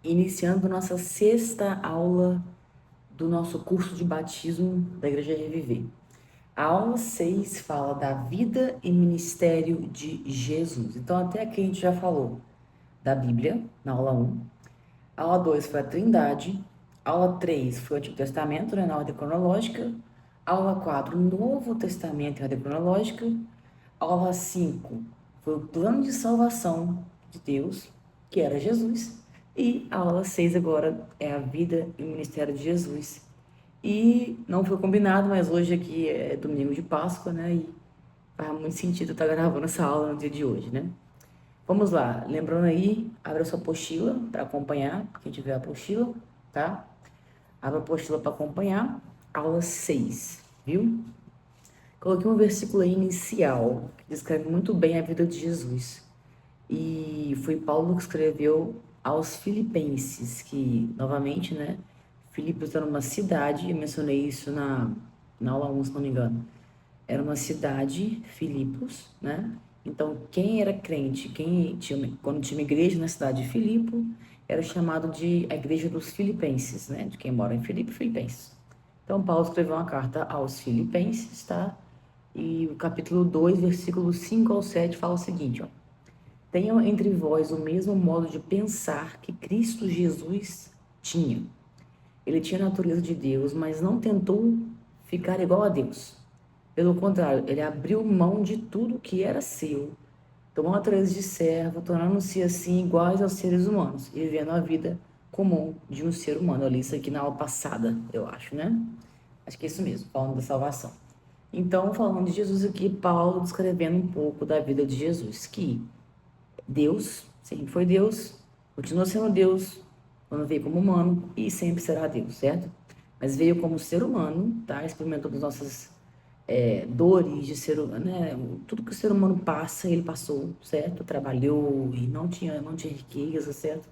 Iniciando nossa sexta aula do nosso curso de batismo da Igreja Reviver. A aula 6 fala da vida e ministério de Jesus. Então, até aqui a gente já falou da Bíblia, na aula 1. A aula 2 foi a Trindade. A aula 3 foi o Antigo Testamento, né, na ordem cronológica. A aula 4, Novo Testamento em ordem cronológica. A aula 5 foi o plano de salvação de Deus, que era Jesus. E a aula 6 agora é a vida e o ministério de Jesus. E não foi combinado, mas hoje aqui é domingo de Páscoa, né? E faz muito sentido estar gravando essa aula no dia de hoje, né? Vamos lá, lembrando aí, abre a sua apostila para acompanhar, quem tiver a apostila, tá? Abre a apostila para acompanhar, aula 6, viu? Coloquei um versículo aí inicial que descreve muito bem a vida de Jesus. E foi Paulo que escreveu aos Filipenses, que, novamente, né? Filipos era uma cidade, eu mencionei isso na aula 1, se não me engano. Era uma cidade, Filipos, né? Então, quem era crente, quando tinha uma igreja na cidade de Filipo, era chamado de a igreja dos Filipenses, né? De quem mora em Filipe, Filipenses. Então, Paulo escreveu uma carta aos Filipenses, tá? E o capítulo 2, versículos 5 ao 7 fala o seguinte, ó. Tenham entre vós o mesmo modo de pensar que Cristo Jesus tinha. Ele tinha a natureza de Deus, mas não tentou ficar igual a Deus. Pelo contrário, ele abriu mão de tudo que era seu, tomou a natureza de servo, tornando-se assim iguais aos seres humanos e vivendo a vida comum de um ser humano. Eu li isso aqui na aula passada, eu acho, né? Acho que é isso mesmo, falando da salvação. Então, falando de Jesus aqui, Paulo descrevendo um pouco da vida de Jesus, que Deus sempre foi Deus, continua sendo Deus, quando veio como humano e sempre será Deus, certo? Mas veio como ser humano, tá? Experimentou as nossas dores de ser humano, né? Tudo que o ser humano passa, ele passou, certo? Trabalhou e não tinha riqueza, certo?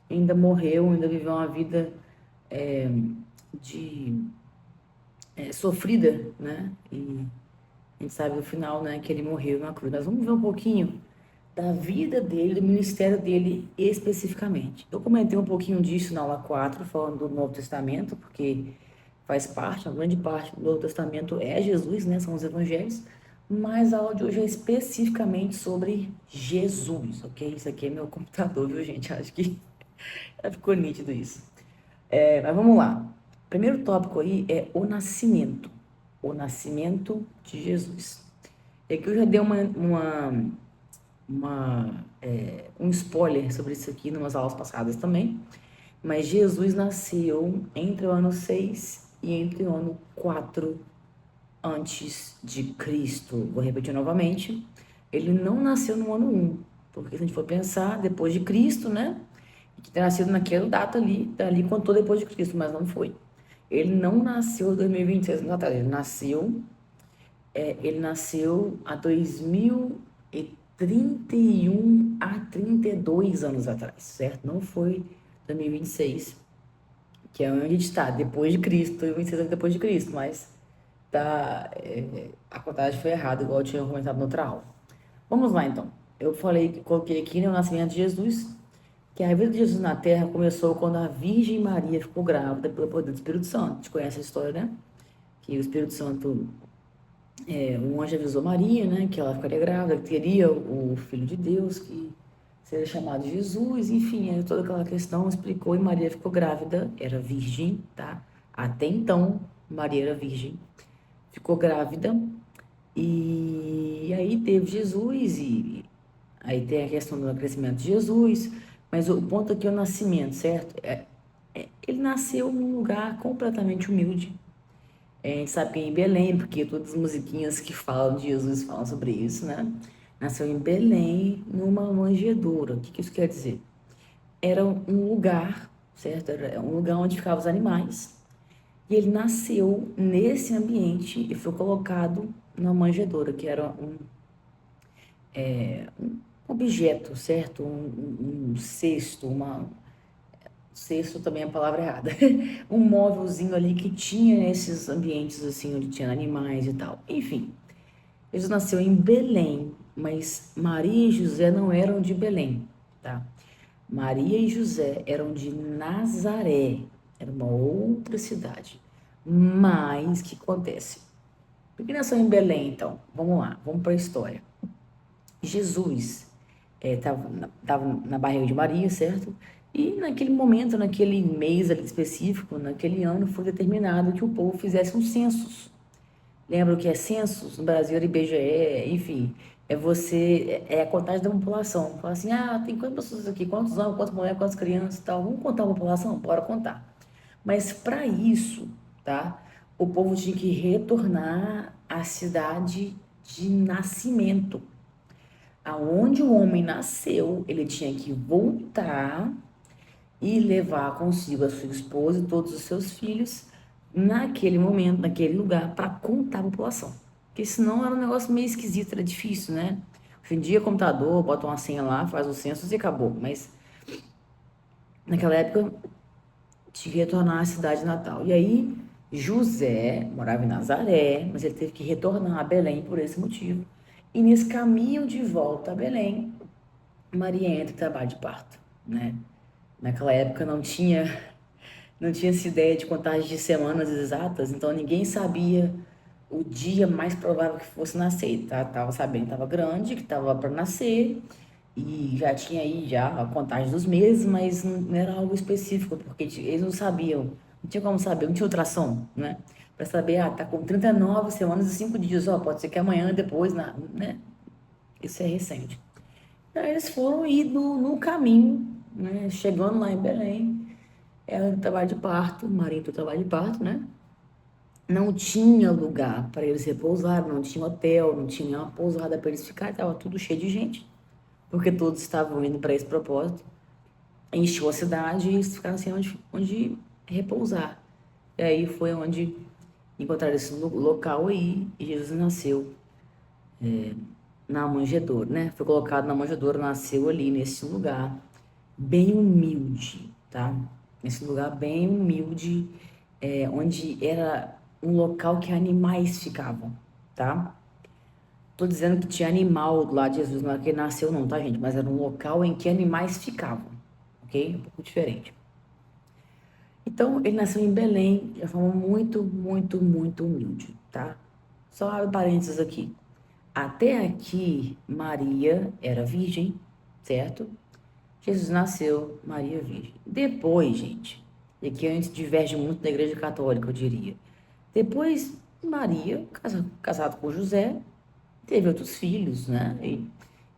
Ainda morreu, ainda viveu uma vida de sofrida, né? E a gente sabe no final, né, que ele morreu na cruz. Nós vamos ver um pouquinho da vida dele, do ministério dele especificamente. Eu comentei um pouquinho disso na aula 4 falando do Novo Testamento, porque faz parte, uma grande parte do Novo Testamento é Jesus, né? São os evangelhos. Mas a aula de hoje é especificamente sobre Jesus, ok? Isso aqui é meu computador, viu, gente? Acho que ficou nítido isso. Mas vamos lá. O primeiro tópico aí é o nascimento. O nascimento de Jesus. E aqui eu já dei um spoiler sobre isso aqui em umas aulas passadas também. Mas Jesus nasceu entre o ano 6 e entre o ano 4 antes de Cristo. Vou repetir novamente. Ele não nasceu no ano 1, porque se a gente for pensar, depois de Cristo, né? Que ter nascido naquela data ali, dali contou depois de Cristo, mas não foi. Ele não nasceu em 2026 anos atrás, ele nasceu há 2031 a 32 anos atrás, certo? Não foi 2026, que é onde a gente está, depois de Cristo, 2026 anos depois de Cristo, mas a contagem foi errada, igual eu tinha comentado na outra aula. Vamos lá, então. Eu falei, coloquei aqui, né, o nascimento de Jesus, que a vida de Jesus na Terra começou quando a Virgem Maria ficou grávida pelo poder do Espírito Santo. A gente conhece a história, né? Que o Espírito Santo, um anjo avisou Maria, né, que ela ficaria grávida, que teria o Filho de Deus, que seria chamado Jesus, enfim, toda aquela questão explicou e Maria ficou grávida, era virgem, tá? Até então, Maria era virgem, ficou grávida e aí teve Jesus e aí tem a questão do crescimento de Jesus, mas o ponto aqui é o nascimento, certo? Ele nasceu num lugar completamente humilde. A gente sabe que é em Belém, porque todas as musiquinhas que falam de Jesus falam sobre isso, né? Nasceu em Belém, numa manjedoura. O que que isso quer dizer? Era um lugar, certo? Era um lugar onde ficavam os animais. E ele nasceu nesse ambiente e foi colocado na manjedoura, que era um objeto, certo? Um cesto, cesto também é a palavra errada. Um móvelzinho ali que tinha nesses ambientes assim, onde tinha animais e tal. Enfim, Jesus nasceu em Belém, mas Maria e José não eram de Belém, tá? Maria e José eram de Nazaré, era uma outra cidade. Mas o que acontece? Por que nasceu em Belém, então? Vamos lá, vamos para a história. Jesus estava na barriga de Maria, certo? E naquele momento, naquele mês ali específico, naquele ano, foi determinado que o povo fizesse um census. Lembra o que é census? No Brasil era IBGE, enfim. É a contagem da população. Fala assim, tem quantas pessoas aqui, quantos homens, quantas mulheres, quantas crianças e tal. Vamos contar a população? Bora contar. Mas para isso, tá? O povo tinha que retornar à cidade de nascimento. Aonde o homem nasceu, ele tinha que voltar e levar consigo a sua esposa e todos os seus filhos naquele momento, naquele lugar, para contar a população. Porque senão era um negócio meio esquisito, era difícil, né? Hoje em dia, computador, bota uma senha lá, faz o censo e acabou. Mas naquela época, tinha que retornar à cidade natal. E aí, José morava em Nazaré, mas ele teve que retornar a Belém por esse motivo. E nesse caminho de volta a Belém, Maria entra em trabalho de parto, né? Naquela época não tinha essa ideia de contagem de semanas exatas, então ninguém sabia o dia mais provável que fosse nascer, tá? Tava sabendo que tava grande, que tava para nascer, e já tinha aí já a contagem dos meses, mas não era algo específico, porque eles não sabiam, não tinha como saber, não tinha ultrassom, né? Para saber, tá com 39 semanas e 5 dias, pode ser que amanhã, depois, né? Isso é recente. Então, eles foram ir no caminho, né? Chegando lá em Belém, ela trabalho de parto, o marido trabalho de parto, né? Não tinha lugar para eles repousar, não tinha hotel, não tinha uma pousada para eles ficarem, estava tudo cheio de gente, porque todos estavam indo para esse propósito. Encheu a cidade e eles ficaram sem onde repousar. E aí foi onde encontraram esse local aí e Jesus nasceu na manjedoura, né? Foi colocado na manjedoura, nasceu ali nesse lugar bem humilde, tá? Nesse lugar bem humilde, onde era um local que animais ficavam, tá? Tô dizendo que tinha animal lá de Jesus, não é que ele nasceu não, tá, gente? Mas era um local em que animais ficavam, ok? Um pouco diferente. Então, ele nasceu em Belém de uma forma muito, muito, muito humilde, tá? Só abre parênteses aqui. Até aqui, Maria era virgem, certo? Jesus nasceu, Maria virgem. Depois, gente, e aqui a gente diverge muito da Igreja Católica, eu diria. Depois, Maria, casado com José, teve outros filhos, né? E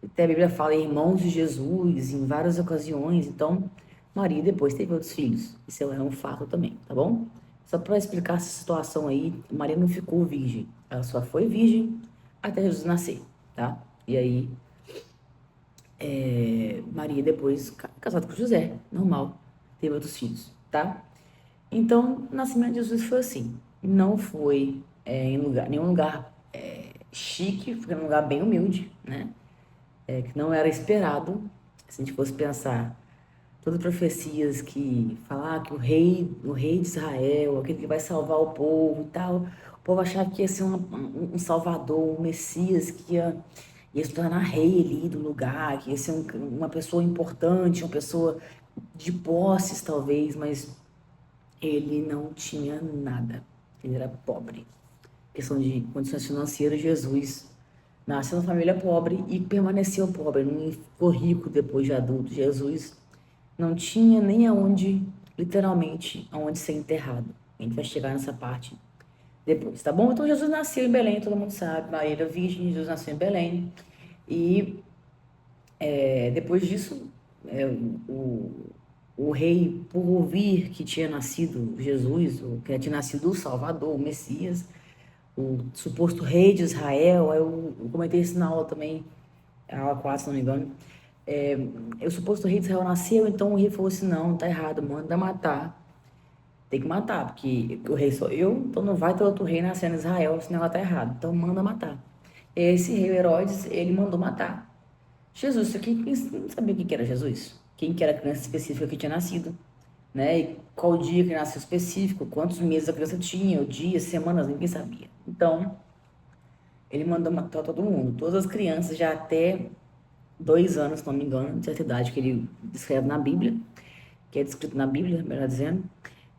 até a Bíblia fala irmãos de Jesus em várias ocasiões. Então, Maria depois teve outros filhos. Isso é um fato também, tá bom? Só para explicar essa situação aí, Maria não ficou virgem. Ela só foi virgem até Jesus nascer, tá? E aí, Maria depois, casada com José, normal, teve outros filhos, tá? Então, o nascimento de Jesus foi assim. Não foi em nenhum lugar chique, foi num lugar bem humilde, né? Que não era esperado. Se a gente fosse pensar, todas as profecias que falar que o rei de Israel, aquele que vai salvar o povo e tal, o povo achava que ia ser um salvador, um Messias que ia se tornar rei ali do lugar, que ia ser uma pessoa importante, uma pessoa de posses talvez, mas ele não tinha nada. Ele era pobre. Questão de condições financeiras, Jesus nasceu na família pobre e permaneceu pobre, não ficou rico depois de adulto. Jesus não tinha nem aonde, literalmente, aonde ser enterrado. A gente vai chegar nessa parte depois, tá bom? Então Jesus nasceu em Belém, todo mundo sabe, Maria era virgem, Jesus nasceu em Belém. E depois disso, o rei, por ouvir que tinha nascido Jesus, ou que tinha nascido o Salvador, o Messias, o suposto rei de Israel, eu comentei isso na aula também, a aula 4, se não me engano. O suposto rei de Israel nasceu, então o rei falou assim: não, tá errado, manda matar. Tem que matar, porque o rei sou eu, então não vai ter outro rei nascendo em Israel, senão ela tá errado. Então manda matar. Esse rei Herodes, ele mandou matar Jesus. Só que quem não sabia quem que era Jesus, quem que era a criança específica que tinha nascido, né? E qual dia que nasceu específico, quantos meses a criança tinha, o dia, semanas, ninguém sabia. Então, ele mandou matar todo mundo, todas as crianças já até 2 anos, se não me engano, de certa idade que ele descreve na Bíblia, que é descrito na Bíblia, melhor dizendo,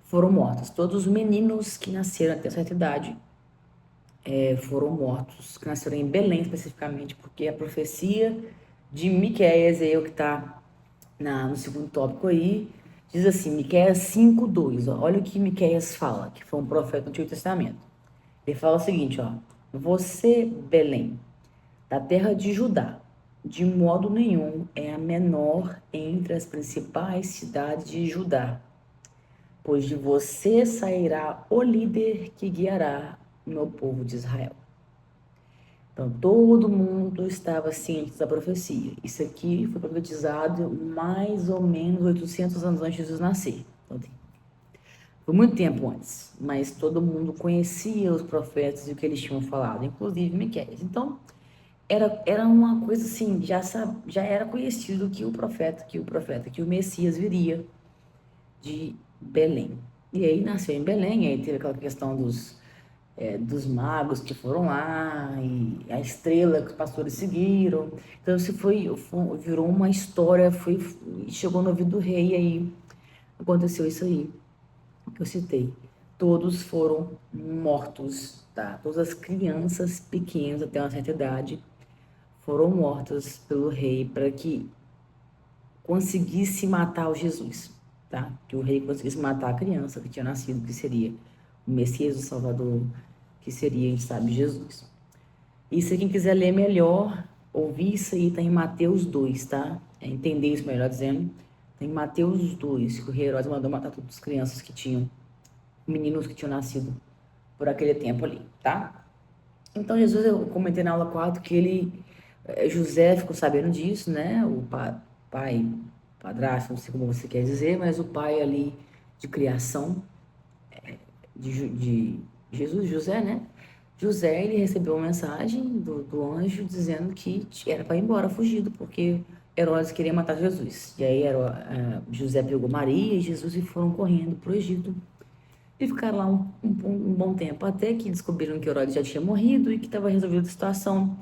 foram mortos. Todos os meninos que nasceram até certa idade foram mortos, que nasceram em Belém especificamente, porque a profecia de Miqueias, é o que está no segundo tópico aí, diz assim, Miqueias 5:2, ó, olha o que Miqueias fala, que foi um profeta do Antigo Testamento. Ele fala o seguinte, ó, você, Belém, da terra de Judá, de modo nenhum é a menor entre as principais cidades de Judá, pois de você sairá o líder que guiará o meu povo de Israel. Então, todo mundo estava ciente da profecia. Isso aqui foi profetizado mais ou menos 800 anos antes de Jesus nascer. Então, foi muito tempo antes, mas todo mundo conhecia os profetas e o que eles tinham falado, inclusive Miqueias. Então, era uma coisa assim, já era conhecido que o Messias viria de Belém. E aí nasceu em Belém, aí teve aquela questão dos magos que foram lá, e a estrela que os pastores seguiram. Então, virou uma história, chegou no ouvido do rei, e aí aconteceu isso aí que eu citei. Todos foram mortos, tá? Todas as crianças pequenas até uma certa idade foram mortas pelo rei para que conseguisse matar o Jesus, tá? Que o rei conseguisse matar a criança que tinha nascido, que seria o Messias, o Salvador, que seria, a gente sabe, Jesus. E se quem quiser ler melhor, ouvir isso aí, tá em Mateus 2, tá? Entender isso melhor dizendo. Tem Mateus 2, que o rei Herodes mandou matar todas as crianças que tinham, meninos que tinham nascido por aquele tempo ali, tá? Então, Jesus, eu comentei na aula 4 que José ficou sabendo disso, né? O pai, padrasto, não sei como você quer dizer, mas o pai ali de criação de Jesus, José, né? José, ele recebeu uma mensagem do anjo dizendo que era para ir embora, fugido, porque Herodes queria matar Jesus. E aí José pegou Maria e Jesus e foram correndo para o Egito. E ficaram lá um bom tempo, até que descobriram que Herodes já tinha morrido e que estava resolvida a situação.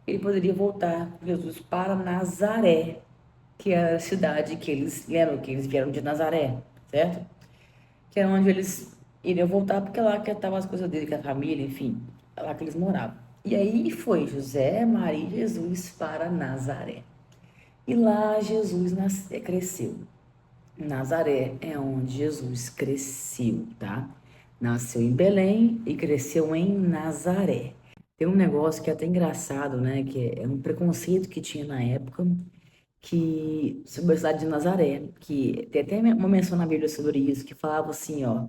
Ele poderia voltar com Jesus para Nazaré, que era a cidade que eles lembram que eles vieram de Nazaré, certo? Que era onde eles iriam voltar, porque lá que estavam as coisas dele, com a família, enfim, é lá que eles moravam. E aí foi José, Maria e Jesus para Nazaré. E lá Jesus cresceu. Nazaré é onde Jesus cresceu, tá? Nasceu em Belém e cresceu em Nazaré. Tem um negócio que é até engraçado, né? Que é um preconceito que tinha na época, que sobre a cidade de Nazaré, que tem até uma menção na Bíblia sobre isso, que falava assim, ó,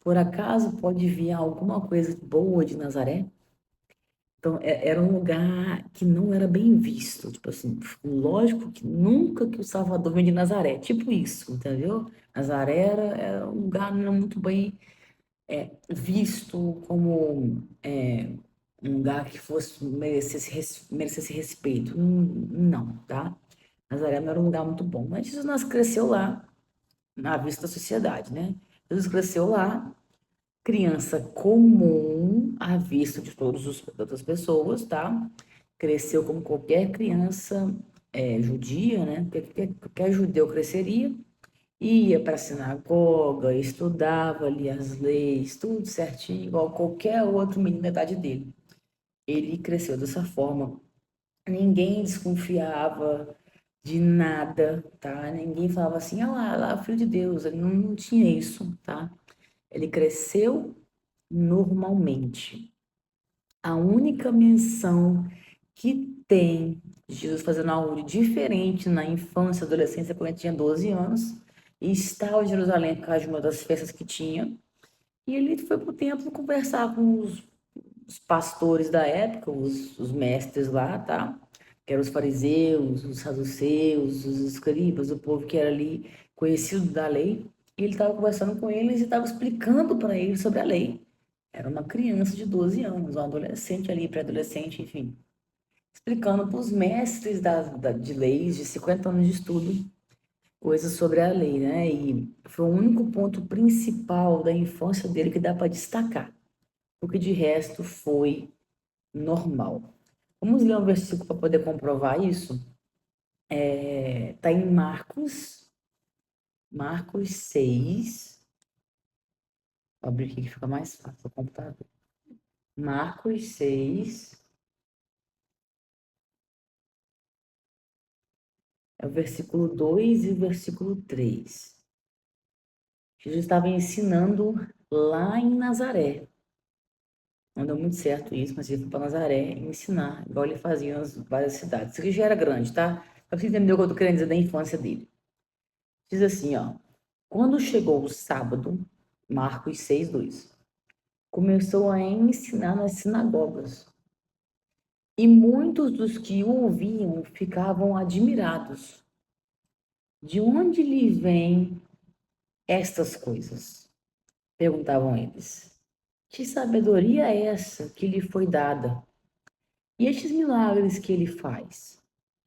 por acaso pode vir alguma coisa boa de Nazaré? Então, era um lugar que não era bem visto. Tipo assim, lógico que nunca que o Salvador vem de Nazaré. Tipo isso, entendeu? Nazaré era um lugar não muito bem visto como um lugar que merecesse respeito. Não, tá? Nazaré não era um lugar muito bom. Mas Jesus cresceu lá, na vista da sociedade, né? Jesus cresceu lá, criança comum à vista de todas as outras pessoas, tá? Cresceu como qualquer criança judia, né? Qualquer judeu cresceria, ia para a sinagoga, estudava ali as leis, tudo certinho, igual qualquer outro menino da idade dele. Ele cresceu dessa forma. Ninguém desconfiava de nada, tá? Ninguém falava assim, lá, filho de Deus. Ele não tinha isso, tá? Ele cresceu normalmente. A única menção que tem de Jesus fazendo algo de diferente na infância e adolescência, quando ele tinha 12 anos, e estava em Jerusalém por causa de uma das festas que tinha, e ele foi para o templo conversar com os pastores da época, os mestres lá, tá? Que eram os fariseus, os saduceus, os escribas, o povo que era ali conhecido da lei, e ele estava conversando com eles e estava explicando para eles sobre a lei. Era uma criança de 12 anos, um adolescente ali, pré-adolescente, enfim. Explicando para os mestres de leis de 50 anos de estudo coisas sobre a lei, né? E foi o único ponto principal da infância dele que dá para destacar. Porque de resto foi normal. Vamos ler um versículo para poder comprovar isso? Tá em Marcos 6. Vou abrir aqui que fica mais fácil o computador. Marcos 6, é o versículo 2 e o versículo 3. Jesus estava ensinando lá em Nazaré. Não deu muito certo isso, mas ele foi para Nazaré ensinar, igual ele fazia nas várias cidades. Isso aqui já era grande, tá? Pra você entender o que eu tô querendo dizer da infância dele. Diz assim, ó. Quando chegou o sábado, Marcos 6:2, começou a ensinar nas sinagogas. E muitos dos que o ouviam ficavam admirados. De onde lhe vêm estas coisas? Perguntavam eles. Que sabedoria é essa que lhe foi dada? E estes milagres que ele faz?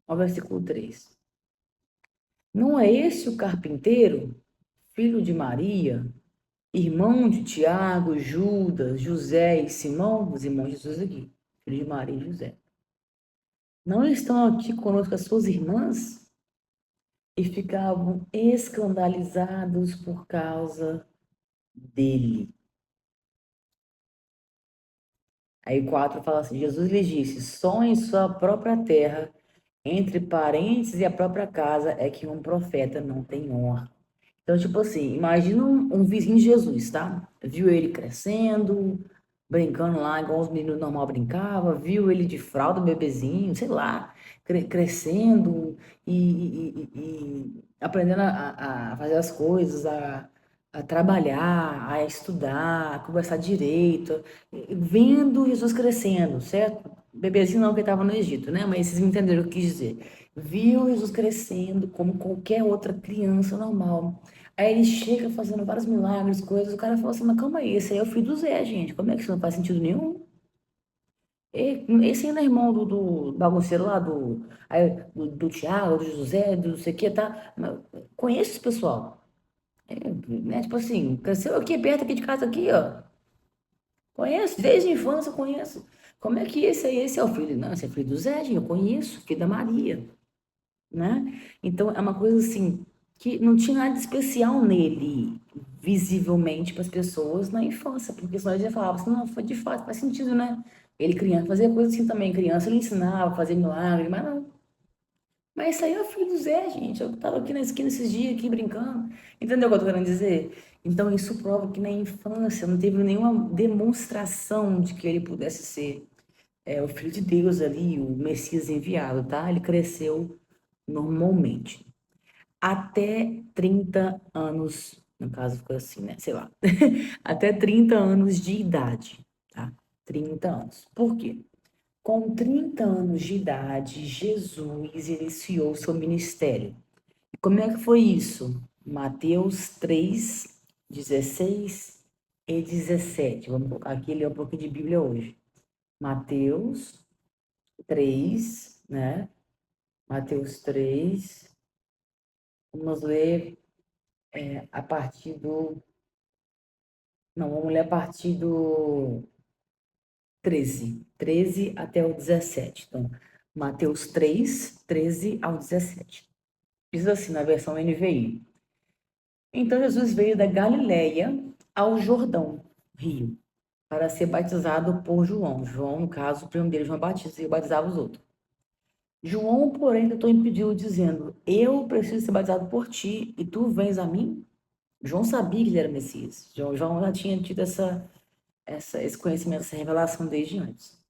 Ao versículo 3. Não é esse o carpinteiro, filho de Maria, irmão de Tiago, Judas, José e Simão? Os irmãos de Jesus aqui, filho de Maria e José. Não estão aqui conosco as suas irmãs? E ficavam escandalizados por causa dele. Aí 4 fala assim: Jesus lhes disse: só em sua própria terra, entre parentes e a própria casa, é que um profeta não tem honra. Então, tipo assim, imagina um vizinho de Jesus, tá? Viu ele crescendo, brincando lá, igual os meninos normal brincavam, viu ele de fralda, bebezinho, sei lá, crescendo e aprendendo a fazer as coisas, a trabalhar, a estudar, a conversar direito, vendo Jesus crescendo, certo? Bebezinho não, porque estava no Egito, né? Mas vocês me entenderam o que eu quis dizer. Viu Jesus crescendo como qualquer outra criança normal. Aí ele chega fazendo vários milagres, coisas. O cara fala assim: mas calma aí, esse aí é o filho do Zé, gente. Como é que isso não faz sentido nenhum? Esse ainda é irmão do bagunceiro lá, do Tiago, do José, do não sei o que, tá? Conheço esse pessoal. Né? Tipo assim, cresceu aqui, perto aqui de casa, aqui, ó. Conheço, desde a infância eu conheço. Como é que esse é o filho? Não, esse é filho do Zé, gente, eu conheço, filho da Maria, né? Então é uma coisa assim que não tinha nada de especial nele, visivelmente para as pessoas na infância, porque senão ele já falava assim, não, foi de fato, faz sentido, né? Ele criança fazia coisa assim também, criança ele ensinava a fazer milagre, mas não. Mas isso aí é o filho do Zé, gente. Eu tava aqui na esquina esses dias, aqui brincando. Entendeu o que eu tô querendo dizer? Então isso prova que na infância não teve nenhuma demonstração de que ele pudesse ser o filho de Deus ali, o Messias enviado, tá? Ele cresceu normalmente até 30 anos, no caso ficou assim, né? Sei lá, até 30 anos de idade, tá? 30 anos. Por quê? Com 30 anos de idade, Jesus iniciou seu ministério. E como é que foi isso? Mateus 3, 16 e 17. Vamos colocar aqui, ler um pouquinho de Bíblia hoje. Mateus 3, né? Mateus 3. Vamos ler a partir do. Não, vamos ler a partir do 13 até o 17. Então, Mateus 3, 13 ao 17. Diz assim na versão NVI. Então Jesus veio da Galiléia ao Jordão, rio, para ser batizado por João. João, no caso, o primo dele, João Batista, e batizava os outros. João, porém, tentou impedi-lo, dizendo: eu preciso ser batizado por ti, e tu vens a mim? João sabia que ele era Messias. João já tinha tido esse conhecimento, essa revelação desde antes.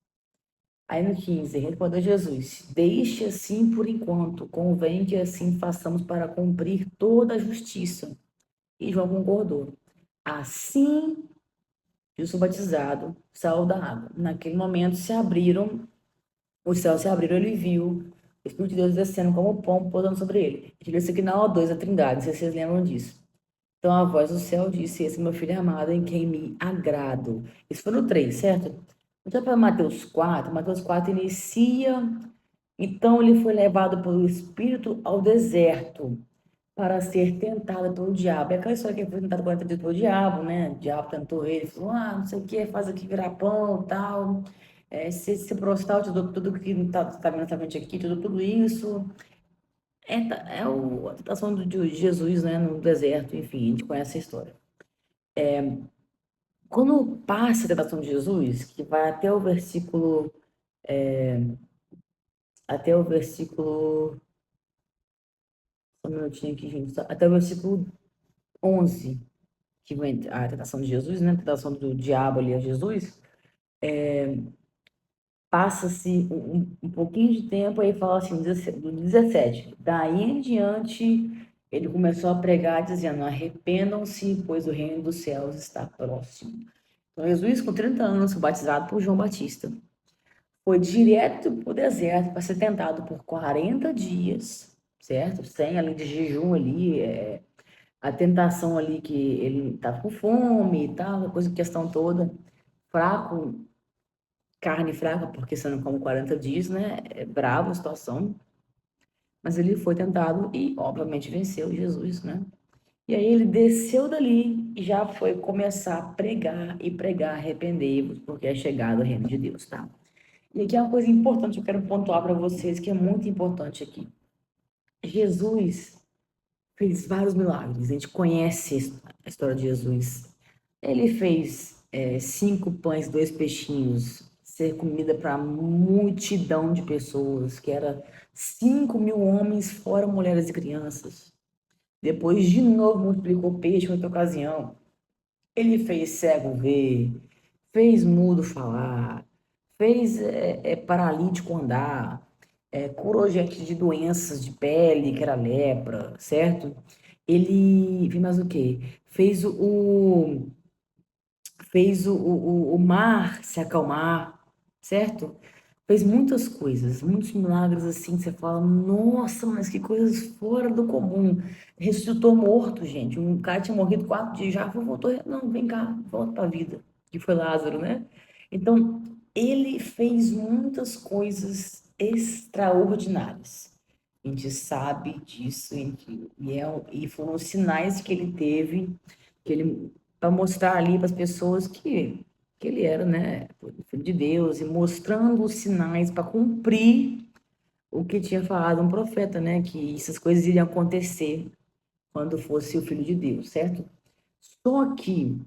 Aí no 15, respondeu Jesus: deixe assim por enquanto, convém que assim façamos para cumprir toda a justiça. E João concordou. Assim, Jesus batizado, saiu da água. Naquele momento os céus se abriram, ele viu o Espírito de Deus descendo como pombo, pousando sobre ele. A gente lê isso aqui na O2, a Trindade, não sei se vocês lembram disso. Então a voz do céu disse: esse é meu filho amado em quem me agrado. Isso foi no 3, certo? Então para Mateus 4 inicia. Então ele foi levado pelo Espírito ao deserto para ser tentado pelo diabo. É aquela história que ele foi tentado 40 dias pelo diabo, né? O diabo tentou ele, falou: não sei o que, faz aqui virar pão e tal. Se prostrar, eu te dou tudo que está tá vendo essa frente aqui, te dou tudo isso. A tentação de Jesus, né, no deserto, enfim, a gente conhece a história. Quando passa a tentação de Jesus, que vai até o versículo, só um minutinho aqui, gente, até o versículo 11, que vem a tentação de Jesus, né, a tentação do diabo ali a Jesus, passa-se um pouquinho de tempo, aí fala assim, do 17. Daí em diante, ele começou a pregar, dizendo: arrependam-se, pois o reino dos céus está próximo. Então, Jesus, com 30 anos, foi batizado por João Batista. Foi direto para o deserto para ser tentado por 40 dias, certo? Sem além de jejum ali, a tentação ali que ele estava com fome e tal, a coisa, questão toda, fraco, carne fraca, porque você não come 40 dias, né? É brava a situação. Mas ele foi tentado e, obviamente, venceu Jesus, né? E aí ele desceu dali e já foi começar a pregar e pregar, arrependei-vos, porque é chegado o reino de Deus, tá? E aqui é uma coisa importante, eu quero pontuar para vocês, que é muito importante aqui. Jesus fez vários milagres, a gente conhece a história de Jesus. Ele fez 5 pães, 2 peixinhos, ser comida para multidão de pessoas, que era 5.000 homens, fora mulheres e crianças. Depois, de novo, multiplicou peixe em outra ocasião. Ele fez cego ver, fez mudo falar, fez paralítico andar, curou gente de doenças de pele, que era lepra, certo? Ele, fez mais o quê? Fez o mar se acalmar, certo? Fez muitas coisas, muitos milagres assim, que você fala, nossa, mas que coisas fora do comum. Ressuscitou morto, gente. Um cara tinha morrido 4 dias, já voltou, não, vem cá, volta pra vida. Que foi Lázaro, né? Então, ele fez muitas coisas extraordinárias. A gente sabe disso, e foram os sinais que ele teve, que ele para mostrar ali para as pessoas que ele era, né, filho de Deus, e mostrando os sinais para cumprir o que tinha falado um profeta, né, que essas coisas iriam acontecer quando fosse o filho de Deus, certo? Só que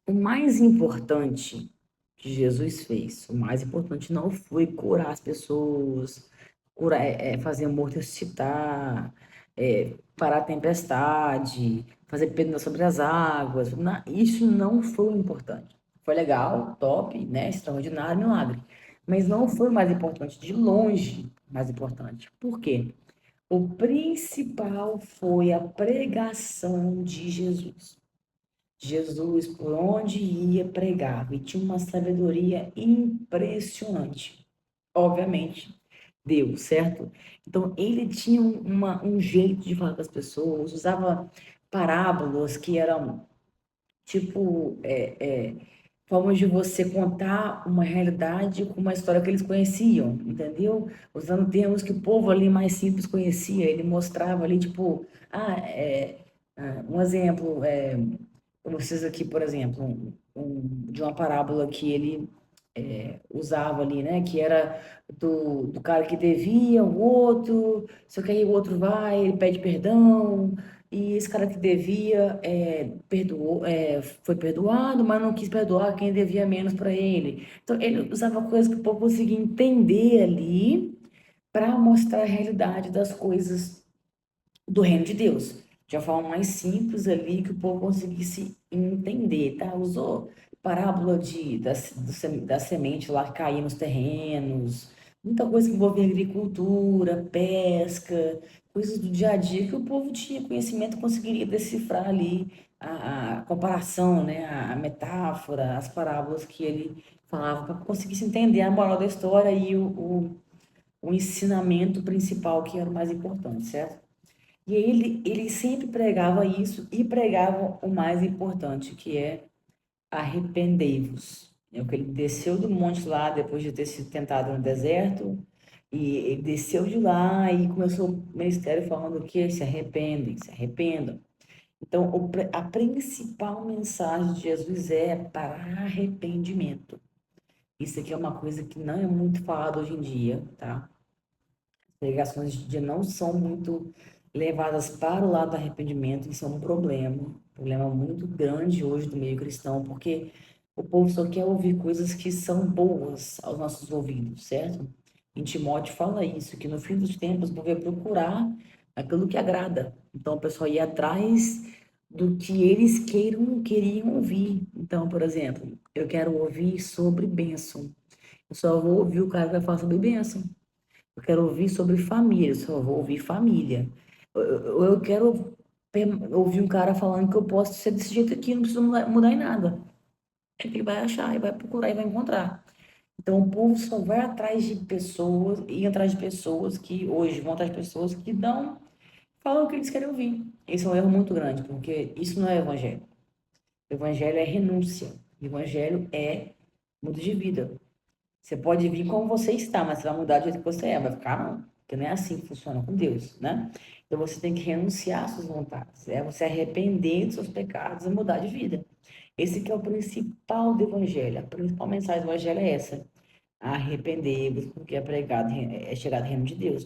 o mais importante que Jesus fez, o mais importante não foi curar as pessoas, fazer morto ressuscitar, parar a tempestade, fazer pedra sobre as águas. Isso não foi o importante. Foi legal, top, né? Extraordinário, milagre. Mas não foi o mais importante, de longe mais importante. Por quê? O principal foi a pregação de Jesus. Jesus, por onde ia, pregava e tinha uma sabedoria impressionante. Obviamente, Deus, certo? Então, ele tinha um jeito de falar com as pessoas, usava parábolas que eram tipo formas de você contar uma realidade com uma história que eles conheciam, entendeu? Usando termos que o povo ali mais simples conhecia. Ele mostrava ali, tipo, um exemplo, para vocês aqui, por exemplo, de uma parábola que ele usava ali, né? Que era do cara que devia, o outro, só que aí o outro vai, ele pede perdão, e esse cara que devia foi perdoado, mas não quis perdoar quem devia menos para ele. Então, ele usava coisas que o povo conseguia entender ali para mostrar a realidade das coisas do reino de Deus, de uma forma mais simples ali, que o povo conseguisse entender, tá? Usou parábola da semente lá que caía nos terrenos, muita coisa que envolvia agricultura, pesca, coisas do dia a dia que o povo tinha conhecimento, conseguiria decifrar ali a comparação, né? A metáfora, as parábolas que ele falava, para conseguir entender a moral da história e o ensinamento principal, que era o mais importante, certo? E aí ele sempre pregava isso e pregava o mais importante, que é arrependei-vos. É o que ele desceu do monte lá, depois de ter sido tentado no deserto, e ele desceu de lá e começou o ministério falando que se arrependem, se arrependam. Então, a principal mensagem de Jesus é para arrependimento. Isso aqui é uma coisa que não é muito falado hoje em dia, tá? pregações de dia não são muito levadas para o lado do arrependimento, isso é um problema muito grande hoje do meio cristão, porque o povo só quer ouvir coisas que são boas aos nossos ouvidos, certo? Em Timóteo fala isso, que no fim dos tempos o povo vai procurar aquilo que agrada. Então o pessoal ia atrás do que eles queriam ouvir. Então, por exemplo, eu quero ouvir sobre bênção. Eu só vou ouvir o cara que vai falar sobre bênção. Eu quero ouvir sobre família, eu só vou ouvir família. Eu quero ouvir um cara falando que eu posso ser desse jeito aqui, não preciso mudar em nada. Ele vai achar, e vai procurar e vai encontrar. Então o povo só vai atrás de pessoas, ir atrás de pessoas que hoje vão atrás de pessoas que dão, falam o que eles querem ouvir. Esse é um erro muito grande, porque isso não é evangelho. O evangelho é renúncia. O evangelho é muda de vida. Você pode vir como você está, mas você vai mudar do jeito que você é, vai ficar não. Porque não é assim que funciona com Deus, né? Então você tem que renunciar às suas vontades, é você arrepender dos seus pecados e mudar de vida. Esse que é o principal do evangelho, a principal mensagem do evangelho é essa: arrepender-vos, porque é pregado, é chegado o reino de Deus.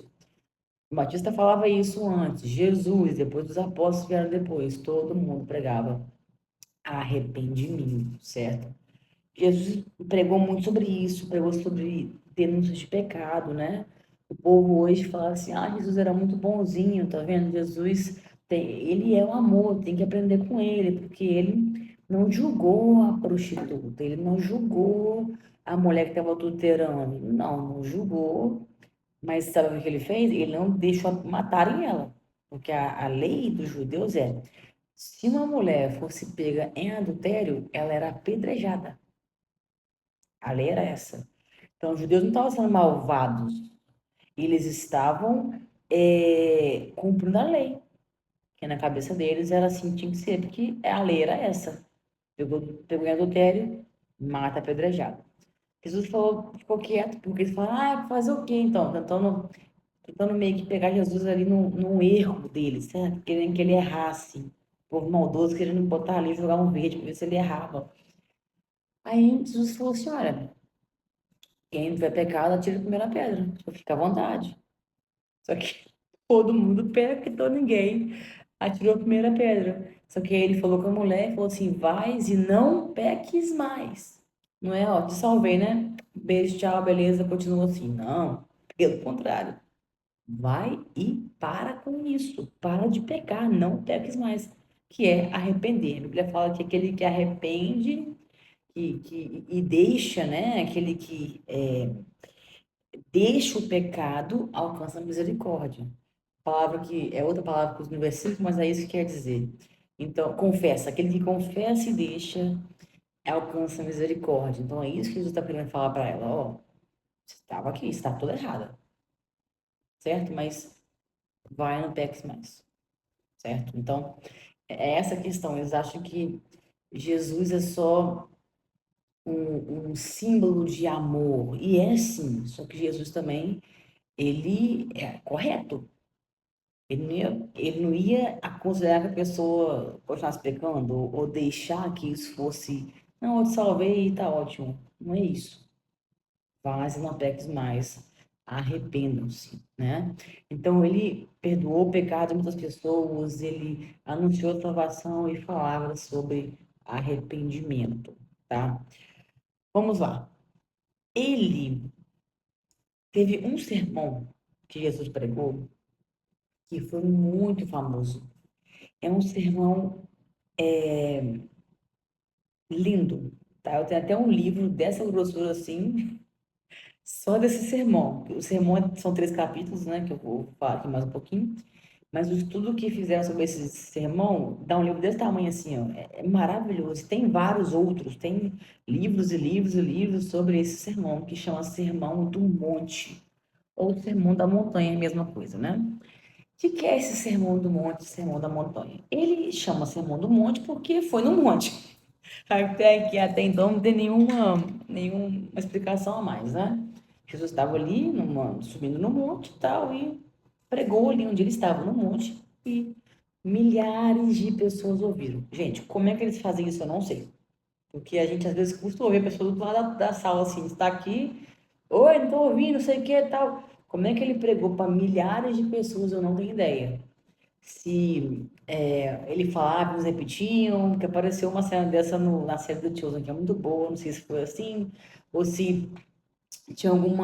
O Batista falava isso antes, Jesus, depois os apóstolos vieram depois, todo mundo pregava arrependimento, certo? Jesus pregou muito sobre isso, pregou sobre denúncias de pecado, né? O povo hoje fala assim, Jesus era muito bonzinho, tá vendo? Jesus, ele é o amor, tem que aprender com ele, porque ele não julgou a prostituta, ele não julgou a mulher que estava adulterando, não julgou, mas sabe o que ele fez? Ele não deixou matarem ela, porque a lei dos judeus é, se uma mulher fosse pega em adultério, ela era apedrejada. A lei era essa. Então, os judeus não estavam sendo malvados, eles estavam cumprindo a lei, que na cabeça deles era assim, tinha que ser, porque a lei era essa. Pegou em adultério, mata apedrejado. Jesus falou, ficou quieto, porque eles falaram, fazer o quê então? Tentando meio que pegar Jesus ali no erro deles, certo? Querendo que ele errasse. O povo maldoso querendo botar ali, jogar um verde para ver se ele errava. Aí Jesus falou assim, olha, quem tiver pecado, atira a primeira pedra. Só fica à vontade. Só que todo mundo pecou, ninguém atirou a primeira pedra. Só que aí ele falou com a mulher, falou assim, vais e não peques mais. Não é, ó, te salvei, né? Beijo, tchau, beleza, continua assim. Não, pelo contrário. Vai e para com isso. Para de pecar, não peques mais. Que é arrepender. A Bíblia fala que aquele que arrepende e deixa, né? Aquele que deixa o pecado, alcança a misericórdia. Palavra que é outra palavra que usa no versículo, mas é isso que quer dizer. Então, confessa, aquele que confessa e deixa, alcança a misericórdia. Então, é isso que Jesus está querendo falar para ela. Ó, você estava aqui, está toda errada, certo? Mas vai, não peques mais, certo? Então, é essa a questão. Eles acham que Jesus é só um símbolo de amor. E é sim, só que Jesus também, ele é correto. Ele não ia considerar que a pessoa continuasse pecando ou deixar que isso fosse, não, eu te salvei e tá ótimo. Não é isso. Mas não peques mais. Arrependam-se, né? Então, ele perdoou o pecado de muitas pessoas, ele anunciou salvação e falava sobre arrependimento, tá? Vamos lá. Ele teve um sermão que Jesus pregou que foi muito famoso. É um sermão lindo, tá? Eu tenho até um livro dessa grossura assim, só desse sermão. O sermão são 3 capítulos, né? Que eu vou falar aqui mais um pouquinho. Mas o estudo que fizeram sobre esse sermão dá um livro desse tamanho assim, ó. É maravilhoso. Tem vários outros, tem livros e livros e livros sobre esse sermão, que chama Sermão do Monte, ou Sermão da Montanha, é a mesma coisa, né? O que é esse Sermão do Monte, Sermão da Montanha? Ele chama Sermão do Monte porque foi no monte. Até então não tem nenhuma explicação a mais, né? Jesus estava ali subindo no monte e tal, e pregou ali onde ele estava, no monte, e milhares de pessoas ouviram. Gente, como é que eles fazem isso? Eu não sei. Porque a gente às vezes custa ouvir a pessoa do lado da sala assim, está aqui, oi, não estou ouvindo, não sei o que e tal. Como é que ele pregou para milhares de pessoas? Eu não tenho ideia. Se ele falava, eles repetiam, porque apareceu uma cena dessa na série do Chosen, que é muito boa, não sei se foi assim, ou se tinha algum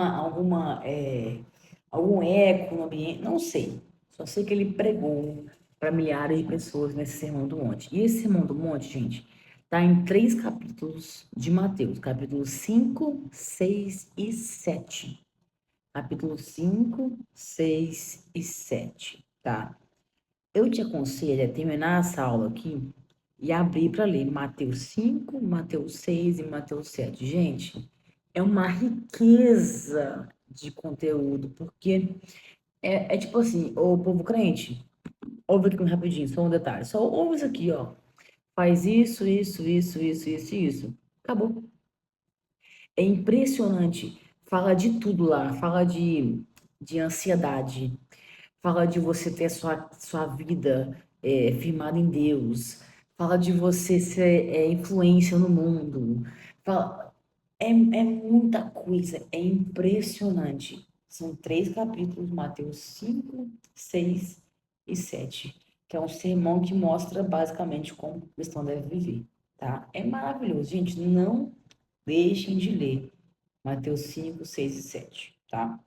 eco no ambiente, não sei. Só sei que ele pregou para milhares de pessoas nesse Sermão do Monte. E esse Sermão do Monte, gente, está em 3 capítulos de Mateus, capítulos 5, 6 e 7. Capítulos 5, 6 e 7, tá? Eu te aconselho a terminar essa aula aqui e abrir para ler Mateus 5, Mateus 6 e Mateus 7. Gente, é uma riqueza de conteúdo, porque é tipo assim, ô povo crente, ouve aqui um rapidinho, só um detalhe. Só ouve isso aqui, ó. Faz isso, isso, isso, isso, isso, isso. Acabou. É impressionante. Fala de tudo lá. Fala de ansiedade. Fala de você ter sua vida firmada em Deus. Fala de você ser influência no mundo. Fala, é muita coisa. É impressionante. São 3 capítulos, Mateus 5, 6 e 7, que é um sermão que mostra basicamente como o cristão deve viver, tá? É maravilhoso, gente. Não deixem de ler Mateus 5, 6 e 7, tá?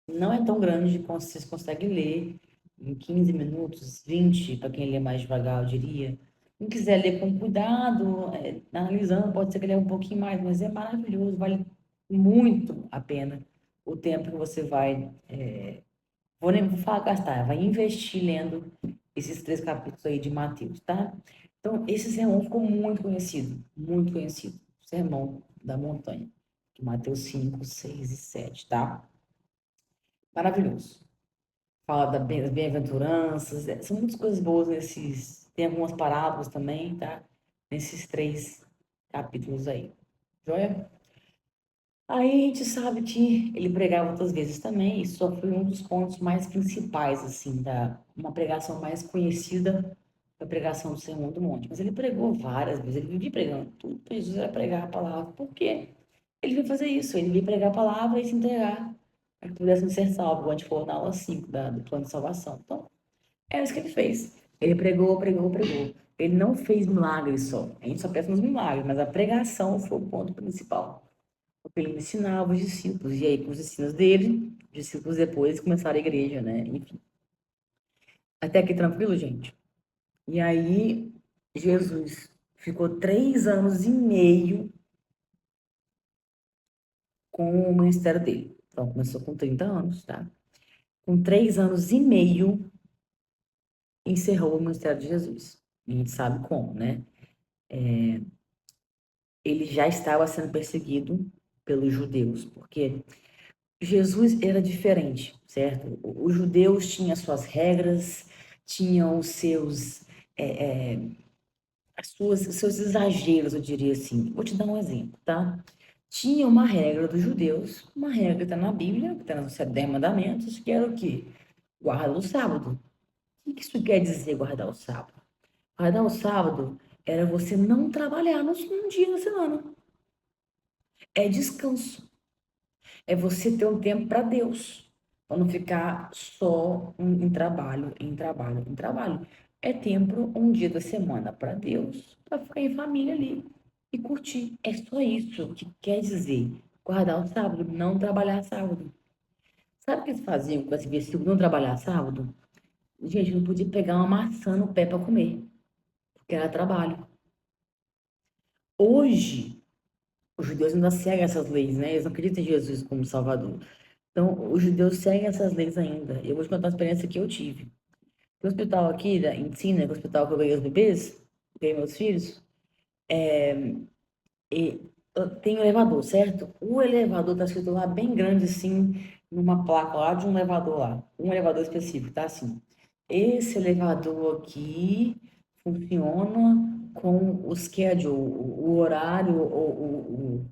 Não é tão grande como vocês conseguem ler em 15 minutos, 20, para quem lê mais devagar, eu diria. Quem quiser ler com cuidado, analisando, pode ser que leia um pouquinho mais, mas é maravilhoso, vale muito a pena o tempo que você vai, vou falar gastar, vai investir lendo esses 3 capítulos aí de Mateus, tá? Então, esse sermão ficou muito conhecido, o Sermão da Montanha, de Mateus 5, 6 e 7, tá? Maravilhoso. Fala das bem-aventuranças, são muitas coisas boas nesses, tem algumas parábolas também, tá? Nesses 3 capítulos aí, joia? Aí a gente sabe que ele pregava outras vezes também, isso só foi um dos pontos mais principais, assim, uma pregação mais conhecida, a pregação do Sermão do Monte. Mas ele pregou várias vezes, ele vivia pregando tudo, para Jesus era pregar a palavra, por quê? Ele veio fazer isso, ele veio pregar a palavra e se entregar, para que pudéssemos ser salvos, como a gente falou na aula 5 do plano de salvação. Então, é isso que ele fez. Ele pregou, pregou, pregou. Ele não fez milagres só. A gente só pensa nos milagres, mas a pregação foi o ponto principal. Porque ele ensinava os discípulos. E aí, com os ensinos dele, os discípulos depois começaram a igreja, né? Enfim. Até aqui tranquilo, gente? E aí, Jesus ficou 3 anos e meio com o ministério dele. Então, começou com 30 anos, tá? Com 3 anos e meio, encerrou o ministério de Jesus. A gente sabe como, né? Ele já estava sendo perseguido pelos judeus, porque Jesus era diferente, certo? Os judeus tinham suas regras, tinham os seus exageros, eu diria assim. Vou te dar um exemplo, tá? Tinha uma regra dos judeus, uma regra que está na Bíblia, que está nos 10 mandamentos, que era o quê? Guarda o sábado. O que isso quer dizer, guardar o sábado? Guardar o sábado era você não trabalhar num dia da semana. É descanso. É você ter um tempo para Deus, para não ficar só em trabalho, em trabalho, em trabalho. É tempo um dia da semana para Deus, para ficar em família ali e curtir. É só isso que quer dizer guardar o sábado, não trabalhar sábado. Sabe o que eles faziam com esse versículo, não trabalhar sábado? Gente, não podia pegar uma maçã no pé para comer, porque era trabalho. Hoje, os judeus ainda seguem essas leis, né? Eles não acreditam em Jesus como Salvador. Então, os judeus seguem essas leis ainda. Eu vou te contar uma experiência que eu tive. O hospital aqui, em Sina, que é o hospital que eu ganhei os bebês, ganhei meus filhos, tem um elevador, certo? O elevador tá escrito lá bem grande, assim, numa placa lá de um elevador lá. Um elevador específico, tá assim. Esse elevador aqui funciona com o schedule, o horário, o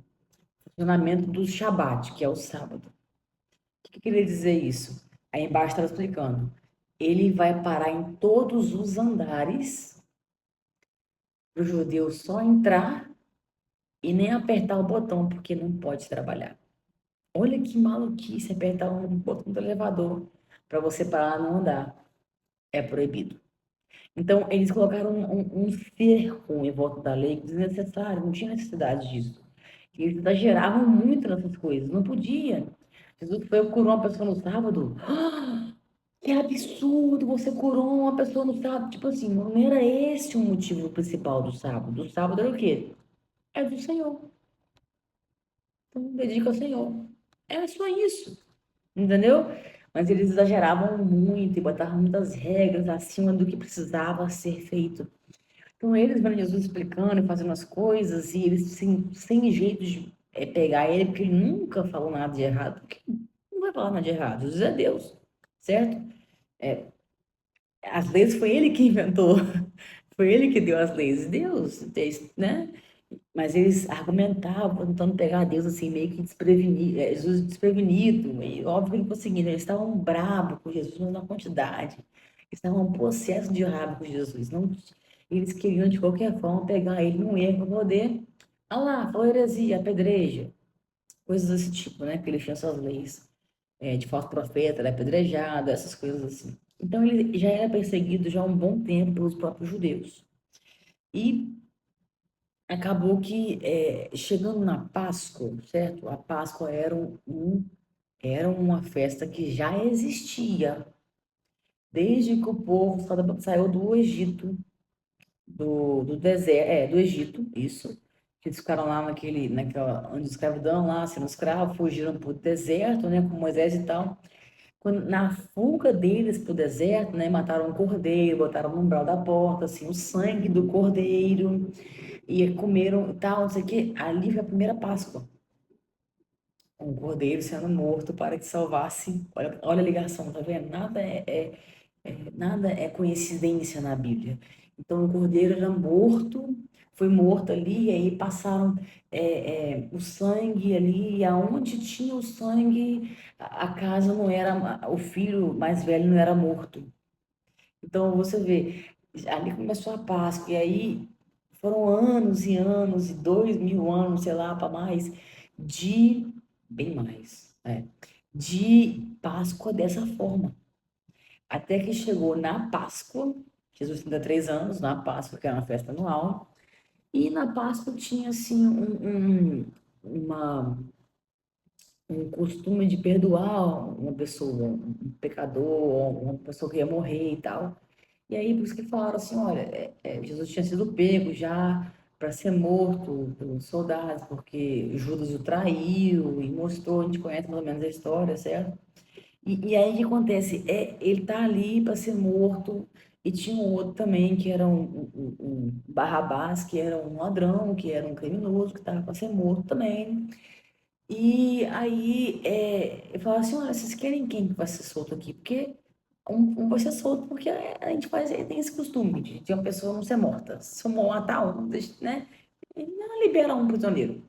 funcionamento do Shabat, que é o sábado. O que queria dizer isso? Aí embaixo estava explicando. Ele vai parar em todos os andares para o judeu só entrar e nem apertar o botão, porque não pode trabalhar. Olha que maluquice, apertar um botão do elevador para você parar não andar. É proibido. Então, eles colocaram um cerco em volta da lei desnecessário, não tinha necessidade disso. Eles exageravam muito nessas coisas, não podia. Jesus foi curou uma pessoa no sábado. Que absurdo, você curou uma pessoa no sábado. Tipo assim, não era esse o motivo principal do sábado. O sábado era o quê? É do Senhor. Então, dedica ao Senhor. Era só isso, entendeu? Mas eles exageravam muito e botavam muitas regras acima do que precisava ser feito. Então, eles vendo Jesus explicando e fazendo as coisas, e eles sem jeito de pegar ele, porque ele nunca falou nada de errado, porque não vai falar nada de errado. Jesus é Deus, certo? As leis foi ele que inventou, foi ele que deu as leis, Deus, né? Mas eles argumentavam, tentando pegar Deus assim, meio que desprevenido, Jesus desprevenido, e óbvio que ele conseguiu, eles estavam bravos com Jesus, mas na quantidade, eles estavam possessos de raiva com Jesus, não, eles queriam de qualquer forma pegar ele num erro para poder, ah lá, falou heresia, apedreja, coisas desse tipo, né, que eles tinham essas leis, de falso profeta, era apedrejado, essas coisas assim. Então ele já era perseguido já há um bom tempo pelos próprios judeus. E acabou que, chegando na Páscoa, certo? A Páscoa era uma festa que já existia desde que o povo saiu do Egito, do deserto, do Egito, isso. Que eles ficaram lá naquela anos de escravidão, lá sendo escravos, fugiram para o deserto, né, com Moisés e tal. Na fuga deles para o deserto, né, mataram um cordeiro, botaram no umbral da porta, assim, o sangue do cordeiro, e comeram e tal, não sei o quê. Ali foi a primeira Páscoa. Um cordeiro sendo morto para que salvasse. Olha, olha a ligação, tá vendo? Nada é coincidência na Bíblia. Então, o cordeiro era morto, foi morto ali, e aí passaram o sangue ali, e aonde tinha o sangue, a casa não era, o filho mais velho não era morto. Então, você vê, ali começou a Páscoa, e aí foram anos e anos, e 2000 anos, sei lá, para mais, de, bem mais, de Páscoa dessa forma. Até que chegou na Páscoa, Jesus tinha 3 anos, na Páscoa, que era uma festa anual, e na Páscoa tinha, assim, um costume de perdoar uma pessoa, um pecador, uma pessoa que ia morrer e tal. E aí, por isso que falaram assim, olha, Jesus tinha sido pego já para ser morto pelos soldados, porque Judas o traiu e mostrou, a gente conhece mais ou menos a história, certo? E aí o que acontece? Ele tá ali para ser morto, e tinha um outro também, que era um Barrabás, que era um ladrão, que era um criminoso, que estava para ser morto também. E aí eu falava assim, olha, vocês querem quem que vai ser solto aqui? Porque um vai ser solto porque a gente tem esse costume de uma pessoa não ser morta. Se eu matar um, né? E não libera um prisioneiro.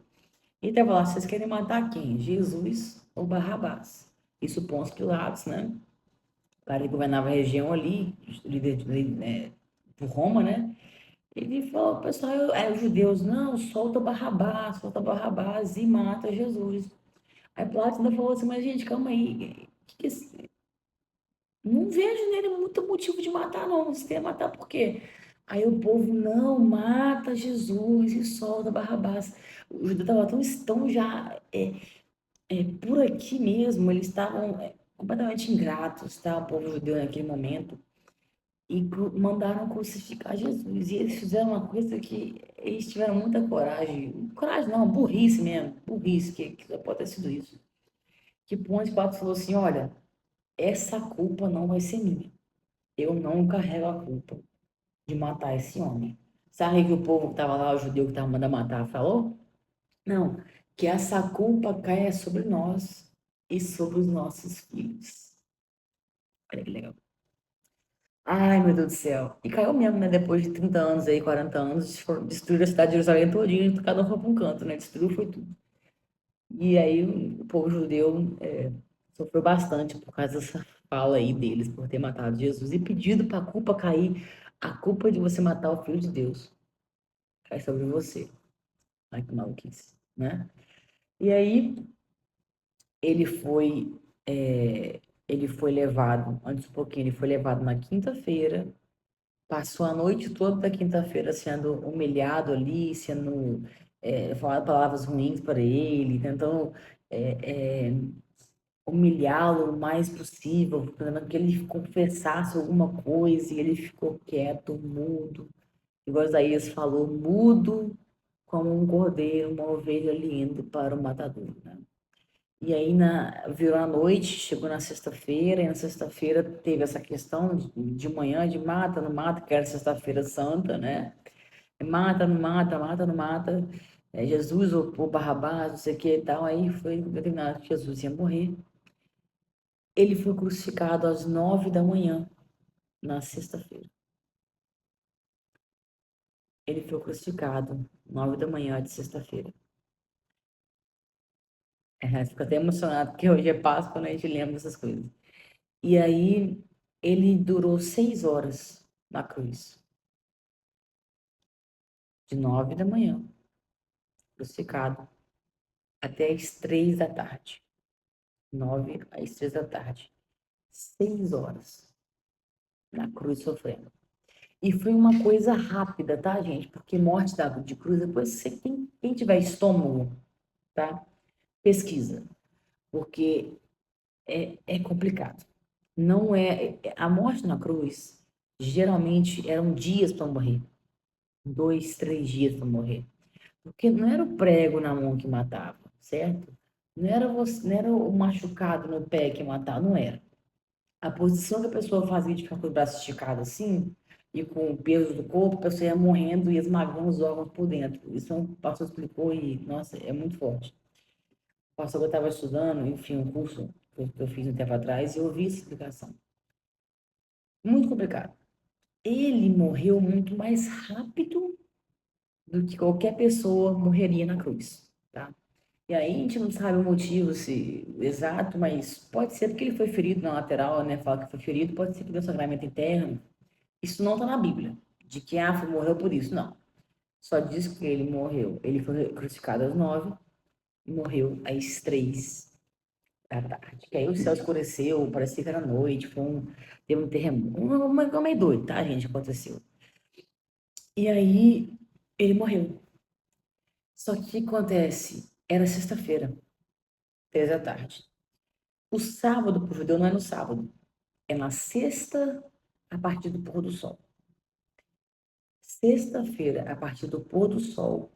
E até falar, vocês querem matar quem? Jesus ou Barrabás? Isso Pôncio Pilatos, né? O cara que governava a região ali, líder por Roma, né? Ele falou, pessoal, os judeus, não, solta Barrabás e mata Jesus. Aí Pilatos ainda falou assim, mas gente, calma aí, não vejo nele muito motivo de matar, não. Você quer matar por quê? Aí o povo, não, mata Jesus e solta Barrabás. O judeu estava tão já por aqui mesmo, eles estavam completamente ingratos, tá? O povo judeu naquele momento. E mandaram crucificar Jesus. E eles fizeram uma coisa que eles tiveram muita coragem. Coragem não, burrice mesmo. Burrice, que só pode ter sido isso. Que Pôncio Pilatos falou assim, olha, essa culpa não vai ser minha. Eu não carrego a culpa de matar esse homem. Sabe o que o povo que estava lá, o judeu que estava mandando matar, falou? Não, que essa culpa caia sobre nós e sobre os nossos filhos. Olha que legal. Ai, meu Deus do céu. E caiu mesmo, né? Depois de 30 anos aí, 40 anos, destruíram a cidade de Jerusalém todinha, e cada um foi para um canto, né? Destruiu foi tudo. E aí o povo judeu sofreu bastante por causa dessa fala aí deles, por ter matado Jesus e pedido para a culpa cair, a culpa de você matar o Filho de Deus, cai sobre você. Ai, que maluquice, né? E aí Ele foi, ele foi levado, antes um pouquinho, ele foi levado na quinta-feira, passou a noite toda da quinta-feira sendo humilhado ali, sendo falando palavras ruins para ele, tentando é, é, humilhá-lo o mais possível, tentando que ele confessasse alguma coisa, e ele ficou quieto, mudo, igual Isaías falou, mudo como um cordeiro, uma ovelha ali indo para o matador, né? E aí virou a noite, chegou na sexta-feira, e na sexta-feira teve essa questão de manhã, de mata, não mata, que era sexta-feira santa, né? Mata, não mata, mata, não mata. Jesus ou Barrabás, não sei o que e tal. Aí foi determinado que Jesus ia morrer. Ele foi crucificado às 9 da manhã, na sexta-feira. Ele foi crucificado 9 da manhã de sexta-feira. Fico até emocionado, porque hoje é Páscoa, né? A gente lembra dessas coisas. E aí, ele durou 6 horas na cruz, de 9 da manhã, crucificado, até as 3 da tarde. 9 às 3 da tarde. 6 horas na cruz sofrendo. E foi uma coisa rápida, tá, gente? Porque morte de cruz, depois você, quem tiver estômago, tá? Pesquisa, porque é complicado. Não a morte na cruz, geralmente eram dias para morrer, 2, 3 dias para morrer. Porque não era o prego na mão que matava, certo? Não era o machucado no pé que matava, não era. A posição que a pessoa fazia de ficar com os braços esticados assim, e com o peso do corpo, a pessoa ia morrendo e esmagando os órgãos por dentro. Isso o pastor explicou e, nossa, é muito forte. O pastor que eu estava estudando, enfim, um curso que eu fiz um tempo atrás, e eu ouvi essa explicação. Muito complicado. Ele morreu muito mais rápido do que qualquer pessoa morreria na cruz, tá? E aí a gente não sabe o motivo se, exato, mas pode ser porque ele foi ferido na lateral, né? Fala que foi ferido, pode ser que deu sangramento interno. Isso não está na Bíblia, de que morreu por isso, não. Só diz que ele morreu. Ele foi crucificado às 9 e morreu às 3 da tarde. Que aí o céu escureceu, parecia que era noite, teve um terremoto. Uma meio doido, tá, gente? Aconteceu. E aí ele morreu. Só que o que acontece? Era sexta-feira, 3 da tarde. O sábado para o judeu não é no sábado, é na sexta, a partir do pôr do sol. Sexta-feira, a partir do pôr do sol,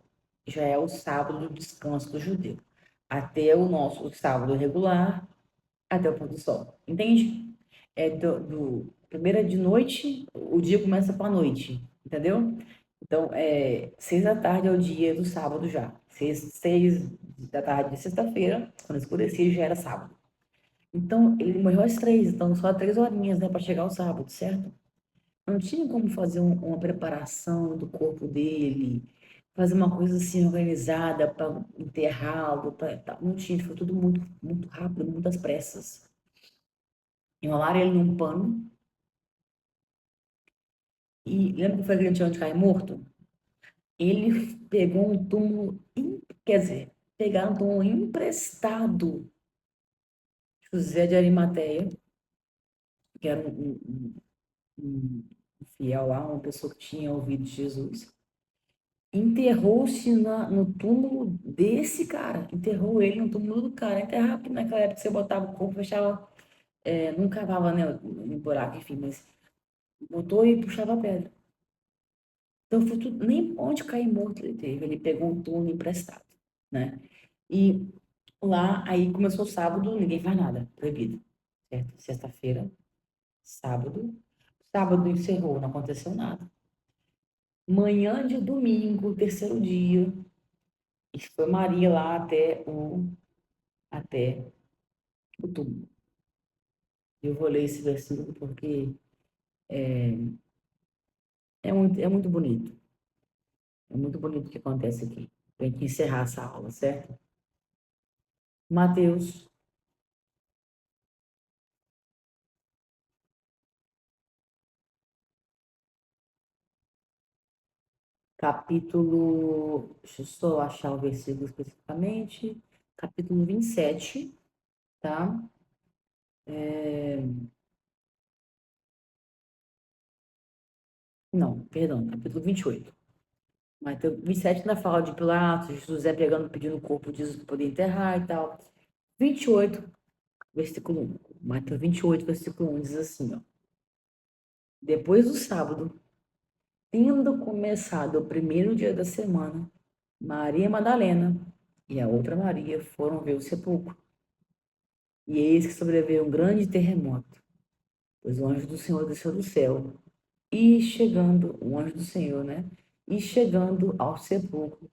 já é o sábado do descanso do judeu. Até o nosso sábado regular, até o pôr do sol. Entende? É primeira de noite, o dia começa com a noite, entendeu? Então, 6 da tarde é o dia do sábado já. 6 da tarde de sexta-feira, quando escurecia, já era sábado. Então, ele morreu às 3, então só 3 horinhas, né, para chegar ao sábado, certo? Não tinha como fazer uma preparação do corpo dele, fazer uma coisa assim organizada para enterrá-lo, não tinha, foi tudo muito, muito rápido, muitas pressas. Enrolaram ele num pano e lembra que foi aquele chão de cair morto? Ele pegou um túmulo, quer dizer, pegaram um túmulo emprestado de José de Arimateia, que era um fiel lá, uma pessoa que tinha ouvido Jesus. Enterrou-se no túmulo desse cara. Enterrou ele no túmulo do cara. Enterrar, porque naquela época você botava o corpo, fechava, não cavava, né, no buraco, enfim, mas botou e puxava a pedra. Então foi tudo, nem onde cair morto ele teve. Ele pegou um túmulo emprestado, né? E lá, aí começou o sábado, ninguém faz nada, proibido, certo? Sexta-feira, sábado. Sábado encerrou, não aconteceu nada. Manhã de domingo, terceiro dia, e foi Maria lá até o túmulo. Eu vou ler esse versículo porque é muito bonito. É muito bonito o que acontece aqui. Tem que encerrar essa aula, certo? Mateus, capítulo. Deixa eu só achar o versículo especificamente. Capítulo 27. tá? Não, perdão, capítulo 28. Mateus 27 ainda fala de Pilatos, José pegando, pedindo o corpo de Jesus para poder enterrar e tal. 28, versículo 1. Mateus 28, versículo 1 diz assim, ó. Depois do sábado, tendo começado o primeiro dia da semana, Maria Madalena e a outra Maria foram ver o sepulcro. E eis que sobreveio um grande terremoto, pois o anjo do Senhor desceu do céu. E chegando, o anjo do Senhor, né? E chegando ao sepulcro,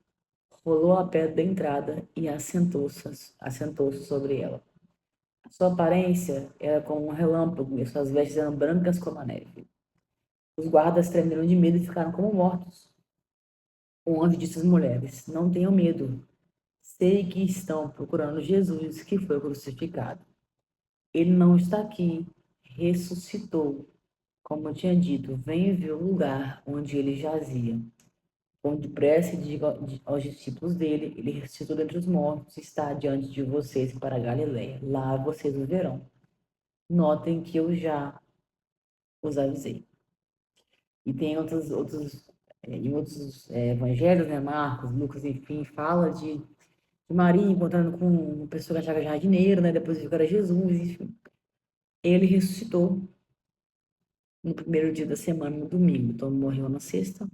rolou a pedra da entrada e assentou-se sobre ela. A sua aparência era como um relâmpago e suas vestes eram brancas como a neve. Os guardas tremeram de medo e ficaram como mortos. O anjo disse às mulheres: Não tenham medo. Sei que estão procurando Jesus, que foi crucificado. Ele não está aqui, ressuscitou. Como eu tinha dito, venha ver o lugar onde ele jazia. Vão depressa e diga aos discípulos dele: Ele ressuscitou dentre os mortos, está diante de vocês para a Galiléia. Lá vocês o verão. Notem que eu já os avisei. E tem em outros evangelhos, né, Marcos, Lucas, enfim, fala de Maria encontrando com uma pessoa que achava jardineiro, né, depois viu que era Jesus, enfim. Ele ressuscitou no primeiro dia da semana, no domingo. Então, morreu na sexta,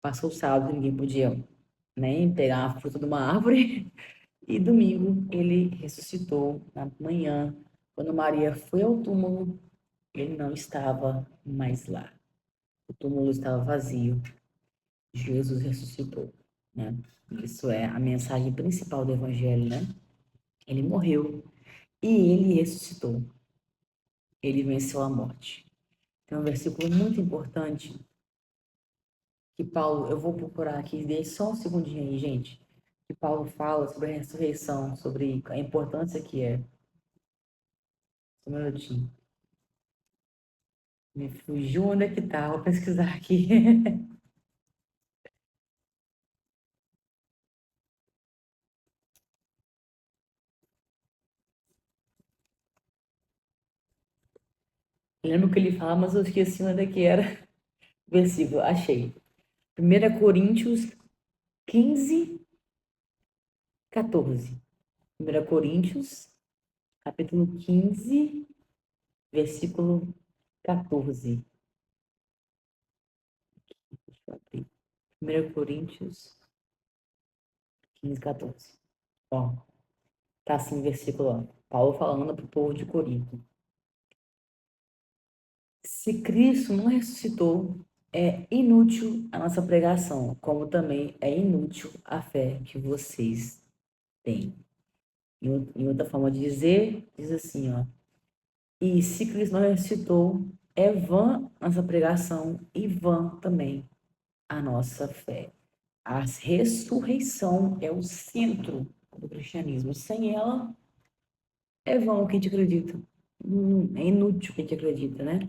passou o sábado, ninguém podia nem pegar a fruta de uma árvore. E domingo, ele ressuscitou na manhã. Quando Maria foi ao túmulo, ele não estava mais lá. O túmulo estava vazio. Jesus ressuscitou, né? Isso é a mensagem principal do evangelho, né? Ele morreu e ele ressuscitou. Ele venceu a morte. Tem um versículo muito importante que Paulo, eu vou procurar aqui, deixe só um segundinho aí, gente. Que Paulo fala sobre a ressurreição, sobre a importância que é. Só um minutinho. Me fugiu onde é que tá, vou pesquisar aqui. Lembro o que ele fala, mas eu esqueci onde é que era. Versículo, achei. 1 Coríntios 15, 14. 1 Coríntios, capítulo 15, versículo 14. Deixa eu abrir. 1 Coríntios 15, 14. Ó, tá assim o versículo, ó. Paulo falando para o povo de Corinto. Se Cristo não ressuscitou, é inútil a nossa pregação, como também é inútil a fé que vocês têm. Em outra forma de dizer, diz assim, ó. E se Cristo não ressuscitou, é vã nossa pregação e vã também a nossa fé. A ressurreição é o centro do cristianismo. Sem ela, é vão o que a gente acredita. É inútil o que a gente acredita, né?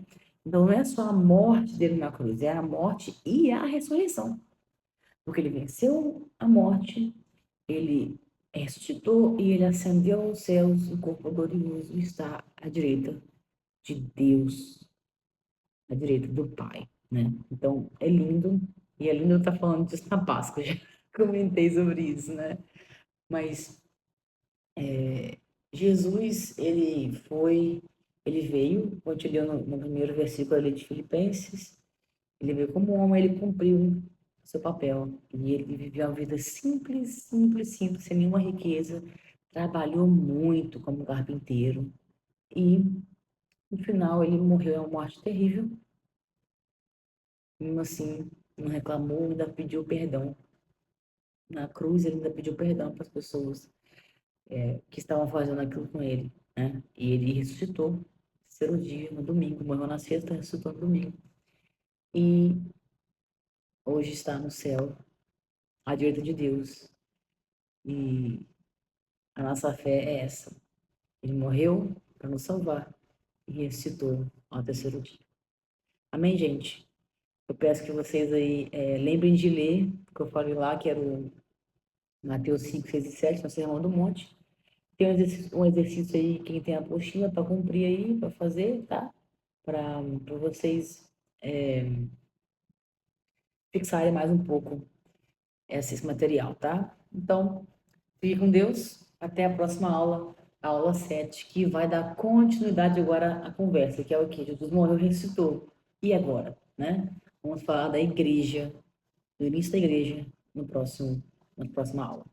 Então, não é só a morte dele na cruz, é a morte e a ressurreição. Porque ele venceu a morte, ele ressuscitou e ele ascendeu aos céus, o corpo glorioso está à direita de Deus, à direita do Pai, né? Então, é lindo, e é lindo eu estar falando disso na Páscoa, já comentei sobre isso, né? Mas Jesus, ele veio, como eu te li no primeiro versículo ali de Filipenses, ele veio como homem, ele cumpriu seu papel, e ele viveu uma vida simples, simples, simples, sem nenhuma riqueza, trabalhou muito como carpinteiro, e no final ele morreu em uma morte terrível, mesmo assim, não reclamou, ainda pediu perdão. Na cruz, ele ainda pediu perdão para as pessoas que estavam fazendo aquilo com ele, né? E ele ressuscitou, terceiro dia, no domingo, morreu na sexta, ressuscitou no domingo. E hoje está no céu, à direita de Deus. E a nossa fé é essa. Ele morreu para nos salvar e ressuscitou ao terceiro dia. Amém, gente? Eu peço que vocês aí lembrem de ler, porque eu falei lá que era o Mateus 5, 6 e 7, no Sermão do Monte. Tem um exercício aí, quem tem a apostila para cumprir aí, para fazer, tá? Para vocês fixarem mais um pouco esse material, tá? Então, fique com Deus. Até a próxima aula, a aula 7, que vai dar continuidade agora à conversa, que é o que? Jesus morreu e ressuscitou. E agora, né? Vamos falar da igreja, do início da igreja, no próximo, na próxima aula.